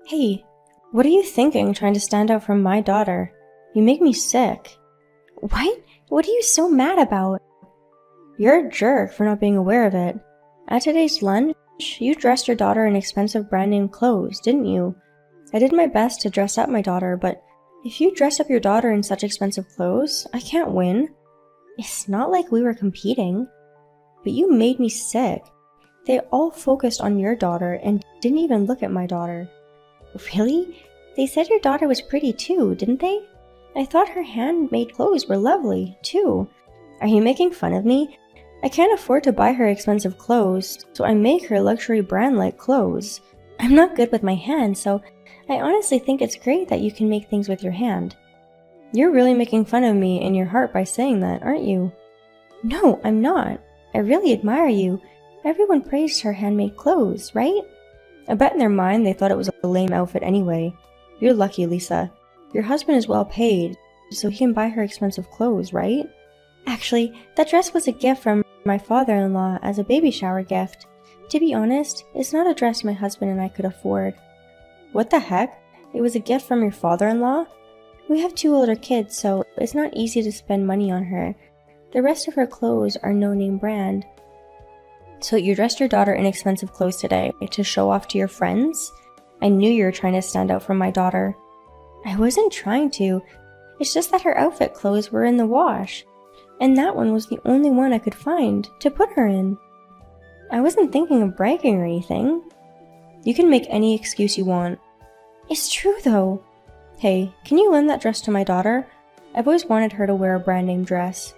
Hey, what are you thinking trying to stand out from my daughter? You make me sick. What? What are you so mad about? You're a jerk for not being aware of it. At today's lunch, you dressed your daughter in expensive brand name clothes, didn't you? I did my best to dress up my daughter, but if you dress up your daughter in such expensive clothes, I can't win. It's not like we were competing. But you made me sick. They all focused on your daughter and didn't even look at my daughter. Really? They said your daughter was pretty too, didn't they? I thought her handmade clothes were lovely, too. Are you making fun of me? I can't afford to buy her expensive clothes, so I make her luxury brand-like clothes. I'm not good with my hands, so I honestly think it's great that you can make things with your hand. You're really making fun of me in your heart by saying that, aren't you? No, I'm not. I really admire you. Everyone praised her handmade clothes, right? I bet in their mind they thought it was a lame outfit anyway. You're lucky, Lisa. Your husband is well paid, so he can buy her expensive clothes, right? Actually, that dress was a gift from my father-in-law as a baby shower gift. To be honest, it's not a dress my husband and I could afford. What the heck? It was a gift from your father-in-law? We have 2 older kids, so it's not easy to spend money on her. The rest of her clothes are no-name brand. So you dressed your daughter in expensive clothes today to show off to your friends? I knew you were trying to stand out from my daughter. I wasn't trying to. It's just that her outfit clothes were in the wash, and that one was the only one I could find to put her in. I wasn't thinking of bragging or anything. You can make any excuse you want. It's true though. Hey, can you lend that dress to my daughter? I've always wanted her to wear a brand name dress.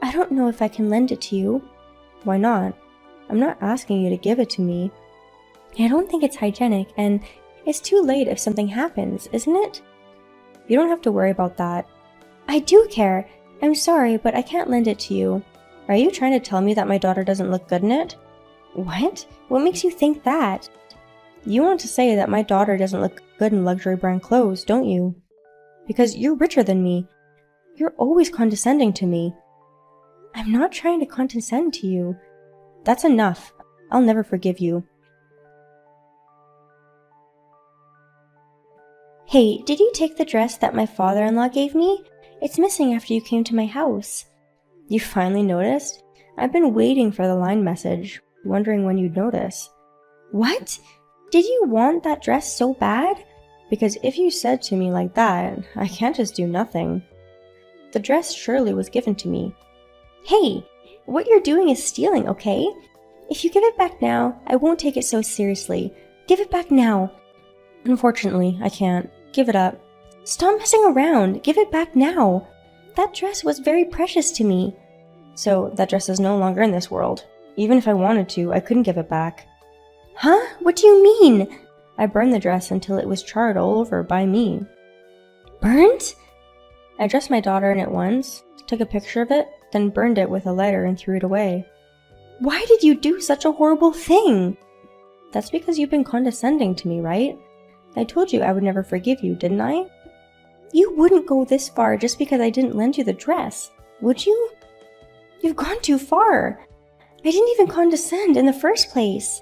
I don't know if I can lend it to you. Why not? I'm not asking you to give it to me. I don't think it's hygienic, and it's too late if something happens, isn't it? You don't have to worry about that. I do care. I'm sorry, but I can't lend it to you. Are you trying to tell me that my daughter doesn't look good in it? What? What makes you think that? You want to say that my daughter doesn't look good in luxury brand clothes, don't you? Because you're richer than me. You're always condescending to me. I'm not trying to condescend to you. That's enough. I'll never forgive you. Hey, did you take the dress that my father-in-law gave me? It's missing after you came to my house. You finally noticed? I've been waiting for the line message, wondering when you'd notice. What? Did you want that dress so bad? Because if you said to me like that, I can't just do nothing. The dress surely was given to me. Hey! What you're doing is stealing, okay? If you give it back now, I won't take it so seriously. Give it back now. Unfortunately, I can't. Give it up. Stop messing around. Give it back now. That dress was very precious to me. So, that dress is no longer in this world. Even if I wanted to, I couldn't give it back. Huh? What do you mean? I burned the dress until it was charred all over by me. Burnt? I dressed my daughter in it once, took a picture of it, then burned it with a lighter and threw it away. Why did you do such a horrible thing? That's because you've been condescending to me, right? I told you I would never forgive you, didn't I? You wouldn't go this far just because I didn't lend you the dress, would you? You've gone too far. I didn't even condescend in the first place.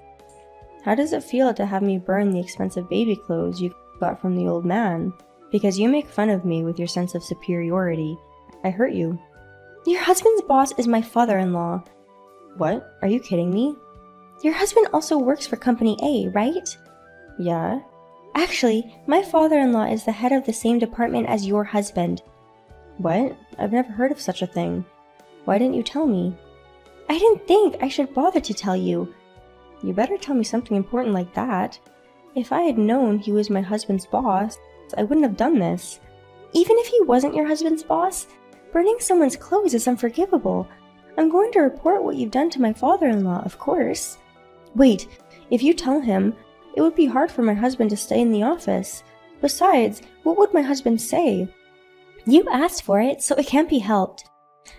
How does it feel to have me burn the expensive baby clothes you got from the old man? Because you make fun of me with your sense of superiority. I hurt you. Your husband's boss is my father-in-law. What? Are you kidding me? Your husband also works for Company A, right? Yeah. Actually, my father-in-law is the head of the same department as your husband. What? I've never heard of such a thing. Why didn't you tell me? I didn't think I should bother to tell you. You better tell me something important like that. If I had known he was my husband's boss, I wouldn't have done this. Even if he wasn't your husband's boss, burning someone's clothes is unforgivable. I'm going to report what you've done to my father-in-law, of course. Wait, if you tell him, it would be hard for my husband to stay in the office. Besides, what would my husband say? You asked for it, so it can't be helped.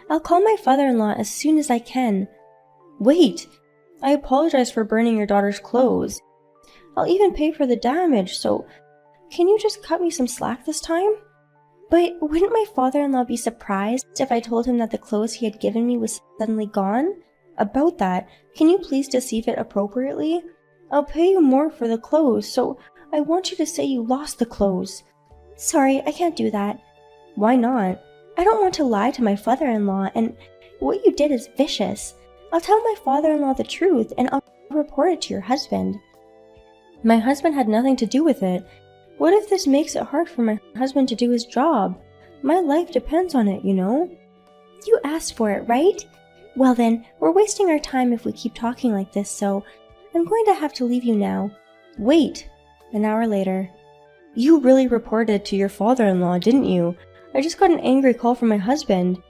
I'll call my father-in-law as soon as I can. Wait! I apologize for burning your daughter's clothes. I'll even pay for the damage, so can you just cut me some slack this time? But wouldn't my father-in-law be surprised if I told him that the clothes he had given me was suddenly gone? About that, can you please deceive it appropriately? I'll pay you more for the clothes, so I want you to say you lost the clothes. Sorry, I can't do that. Why not? I don't want to lie to my father-in-law, and what you did is vicious. I'll tell my father-in-law the truth, and I'll report it to your husband. My husband had nothing to do with it. What if this makes it hard for my husband to do his job? My life depends on it, you know? You asked for it, right? Well then, we're wasting our time if we keep talking like this, so I'm going to have to leave you now. Wait! An hour later. You really reported to your father-in-law, didn't you? I just got an angry call from my husband.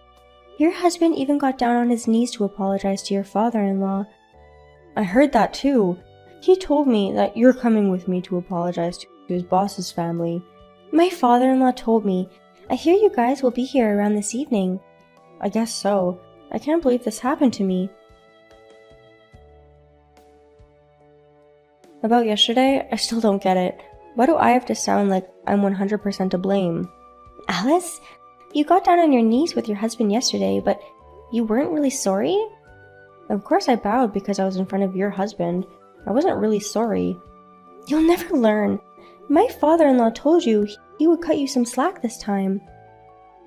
Your husband even got down on his knees to apologize to your father-in-law. I heard that too. He told me that you're coming with me to apologize to his boss's family. My father-in-law told me. I hear you guys will be here around this evening. I guess so. I can't believe this happened to me. About yesterday, I still don't get it. Why do I have to sound like I'm 100% to blame? Alice, you got down on your knees with your husband yesterday, but you weren't really sorry? Of course I bowed because I was in front of your husband. I wasn't really sorry. You'll never learn. My father-in-law told you he would cut you some slack this time.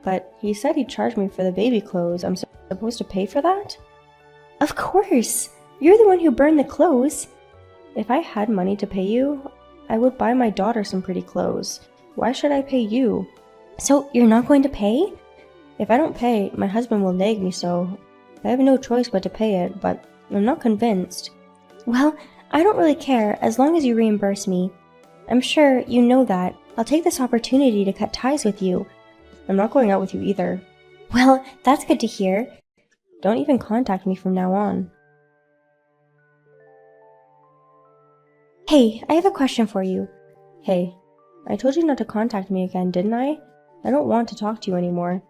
But he said he'd charge me for the baby clothes. I'm supposed to pay for that? Of course! You're the one who burned the clothes. If I had money to pay you, I would buy my daughter some pretty clothes. Why should I pay you? So you're not going to pay? If I don't pay, my husband will nag me so. I have no choice but to pay it, but I'm not convinced. Well, I don't really care as long as you reimburse me. I'm sure you know that. I'll take this opportunity to cut ties with you. I'm not going out with you either. Well, that's good to hear. Don't even contact me from now on. Hey, I have a question for you. Hey, I told you not to contact me again, didn't I? I don't want to talk to you anymore.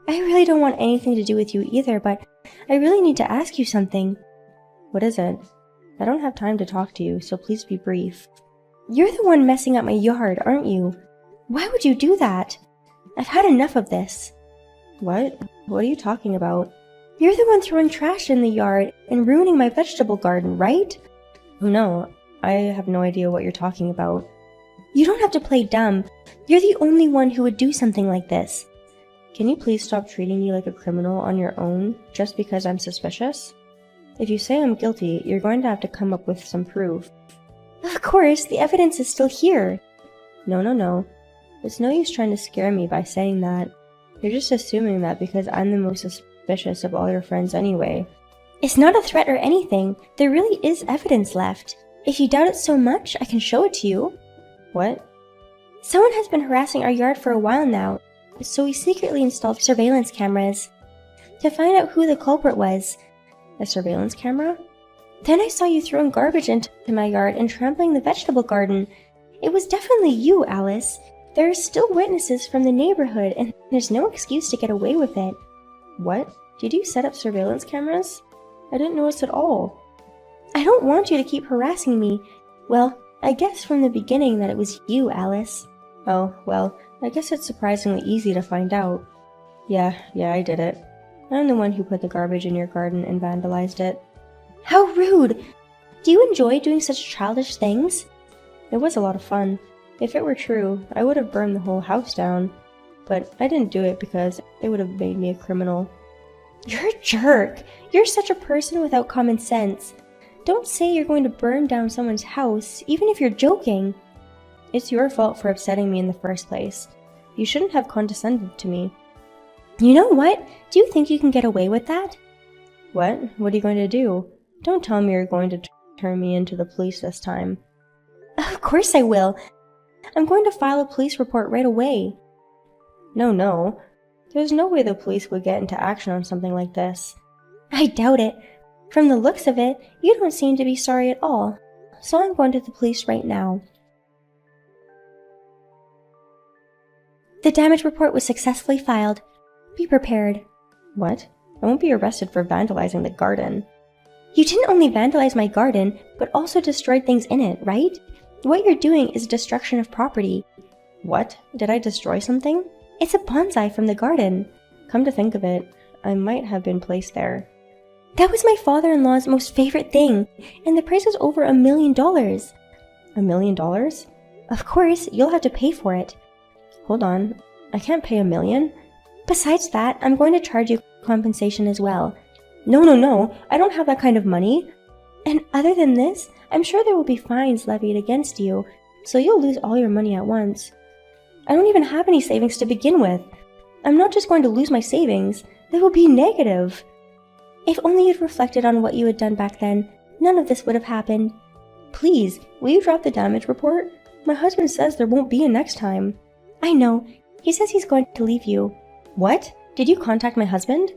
I really don't want anything to do with you either, but I really need to ask you something. What is it? I don't have time to talk to you, so please be brief. You're the one messing up my yard, aren't you? Why would you do that? I've had enough of this. What? What are you talking about? You're the one throwing trash in the yard and ruining my vegetable garden, right? Oh no, I have no idea what you're talking about. You don't have to play dumb. You're the only one who would do something like this. Can you please stop treating me like a criminal on your own just because I'm suspicious? If you say I'm guilty, you're going to have to come up with some proof. Of course, the evidence is still here. No. It's no use trying to scare me by saying that. You're just assuming that because I'm the most suspicious of all your friends anyway. It's not a threat or anything. There really is evidence left. If you doubt it so much, I can show it to you. What? Someone has been harassing our yard for a while now, so we secretly installed surveillance cameras to find out who the culprit was. A surveillance camera? Then I saw you throwing garbage into my yard and trampling the vegetable garden. It was definitely you, Alice. There are still witnesses from the neighborhood, and there's no excuse to get away with it. What? Did you set up surveillance cameras? I didn't notice at all. I don't want you to keep harassing me. Well, I guessed from the beginning that it was you, Alice. Oh, well, I guess it's surprisingly easy to find out. Yeah, I did it. I'm the one who put the garbage in your garden and vandalized it. How rude! Do you enjoy doing such childish things? It was a lot of fun. If it were true, I would have burned the whole house down. But I didn't do it because it would have made me a criminal. You're a jerk! You're such a person without common sense. Don't say you're going to burn down someone's house, even if you're joking. It's your fault for upsetting me in the first place. You shouldn't have condescended to me. You know what? Do you think you can get away with that? What? What are you going to do? Don't tell me you're going to turn me into the police this time. Of course I will. I'm going to file a police report right away. No. There's no way the police would get into action on something like this. I doubt it. From the looks of it, you don't seem to be sorry at all. So I'm going to the police right now. The damage report was successfully filed. Be prepared. What? I won't be arrested for vandalizing the garden. You didn't only vandalize my garden, but also destroyed things in it, right? What you're doing is destruction of property. What? Did I destroy something? It's a bonsai from the garden. Come to think of it, I might have been placed there. That was my father-in-law's most favorite thing, and the price was over $1 million. $1 million? Of course, you'll have to pay for it. Hold on, I can't pay $1 million. Besides that, I'm going to charge you compensation as well. No, I don't have that kind of money. And other than this, I'm sure there will be fines levied against you, so you'll lose all your money at once. I don't even have any savings to begin with. I'm not just going to lose my savings, they will be negative. If only you'd reflected on what you had done back then, none of this would have happened. Please, will you drop the damage report? My husband says there won't be a next time. I know. He says he's going to leave you. What? Did you contact my husband?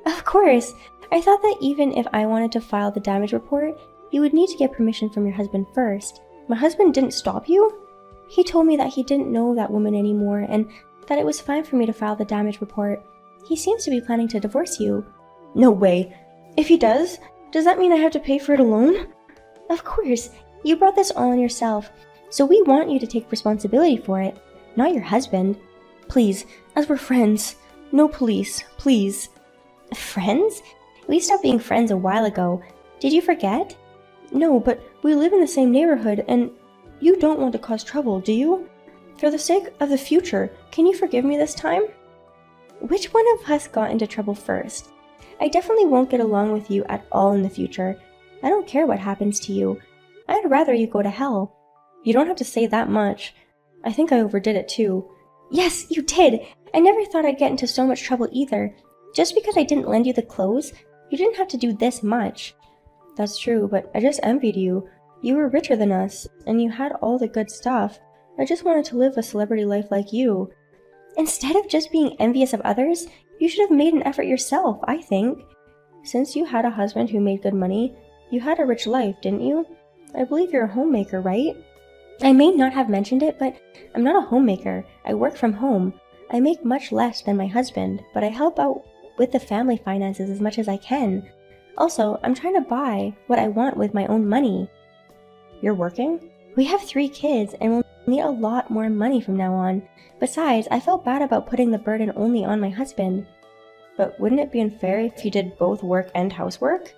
Of course. I thought that even if I wanted to file the damage report, you would need to get permission from your husband first. My husband didn't stop you? He told me that he didn't know that woman anymore and that it was fine for me to file the damage report. He seems to be planning to divorce you. No way. If he does that mean I have to pay for it alone? Of course. You brought this all on yourself, so we want you to take responsibility for it, not your husband. Please, as we're friends, no police, please. Friends? We stopped being friends a while ago. Did you forget? No, but we live in the same neighborhood, and you don't want to cause trouble, do you? For the sake of the future, can you forgive me this time? Which one of us got into trouble first? I definitely won't get along with you at all in the future. I don't care what happens to you. I'd rather you go to hell. You don't have to say that much. I think I overdid it too. Yes, you did! I never thought I'd get into so much trouble either. Just because I didn't lend you the clothes, you didn't have to do this much. That's true, but I just envied you. You were richer than us, and you had all the good stuff. I just wanted to live a celebrity life like you. Instead of just being envious of others, you should have made an effort yourself, I think. Since you had a husband who made good money, you had a rich life, didn't you? I believe you're a homemaker, right? I may not have mentioned it, but I'm not a homemaker. I work from home. I make much less than my husband, but I help out with the family finances as much as I can. Also, I'm trying to buy what I want with my own money. You're working? We have 3 kids and we'll need a lot more money from now on. Besides, I felt bad about putting the burden only on my husband. But wouldn't it be unfair if you did both work and housework?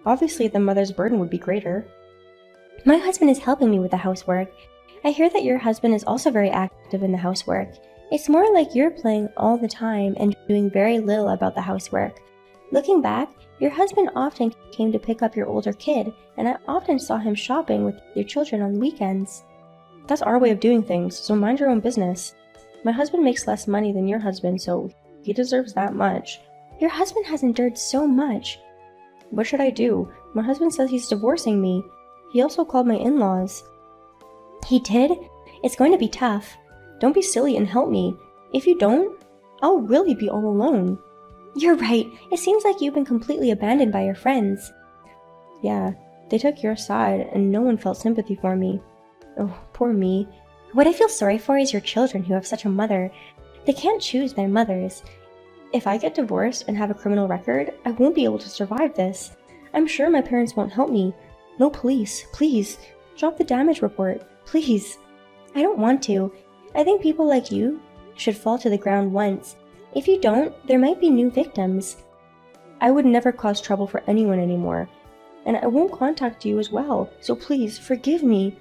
Obviously, the mother's burden would be greater. My husband is helping me with the housework. I hear that your husband is also very active in the housework. It's more like you're playing all the time and doing very little about the housework. Looking back, your husband often came to pick up your older kid, and I often saw him shopping with your children on weekends. That's our way of doing things, so mind your own business. My husband makes less money than your husband, so he deserves that much. Your husband has endured so much. What should I do? My husband says he's divorcing me. He also called my in-laws. He did? It's going to be tough. Don't be silly and help me. If you don't, I'll really be all alone. You're right. It seems like you've been completely abandoned by your friends. Yeah, they took your side and no one felt sympathy for me. Oh, poor me. What I feel sorry for is your children who have such a mother. They can't choose their mothers. If I get divorced and have a criminal record, I won't be able to survive this. I'm sure my parents won't help me. No police, please. Drop the damage report, please. I don't want to. I think people like you should fall to the ground once. If you don't, there might be new victims. I would never cause trouble for anyone anymore. And I won't contact you as well, so please, forgive me.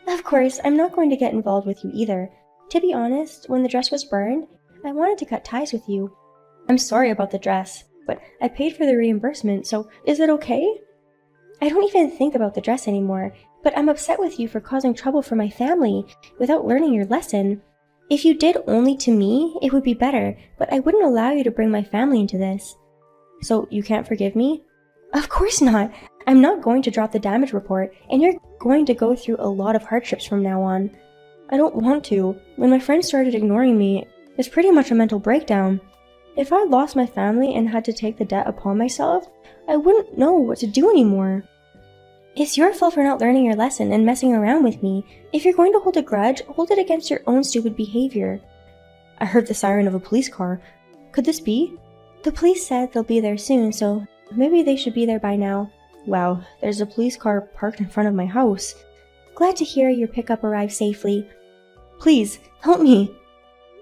Of course, I'm not going to get involved with you either. To be honest, when the dress was burned, I wanted to cut ties with you. I'm sorry about the dress, but I paid for the reimbursement, so is it okay? I don't even think about the dress anymore, but I'm upset with you for causing trouble for my family without learning your lesson. If you did only to me, it would be better, but I wouldn't allow you to bring my family into this. So you can't forgive me? Of course not. I'm not going to drop the damage report, and you're going to go through a lot of hardships from now on. I don't want to. When my friends started ignoring me, it's pretty much a mental breakdown. If I lost my family and had to take the debt upon myself, I wouldn't know what to do anymore. It's your fault for not learning your lesson and messing around with me. If you're going to hold a grudge, hold it against your own stupid behavior. I heard the siren of a police car. Could this be? The police said they'll be there soon, so maybe they should be there by now. Wow, there's a police car parked in front of my house. Glad to hear your pickup arrived safely. Please, help me.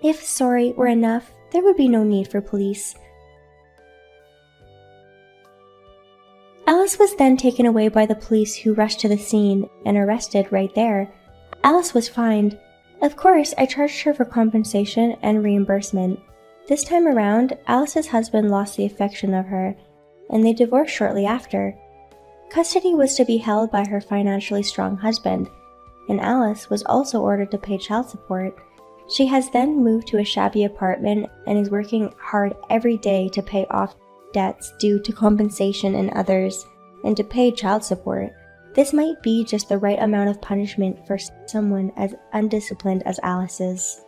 If sorry were enough, there would be no need for police. Alice was then taken away by the police who rushed to the scene and arrested right there. Alice was fined. Of course, I charged her for compensation and reimbursement. This time around, Alice's husband lost the affection of her, and they divorced shortly after. Custody was to be held by her financially strong husband, and Alice was also ordered to pay child support. She has then moved to a shabby apartment and is working hard every day to pay off debts due to compensation and others, and to pay child support. This might be just the right amount of punishment for someone as undisciplined as Alice is.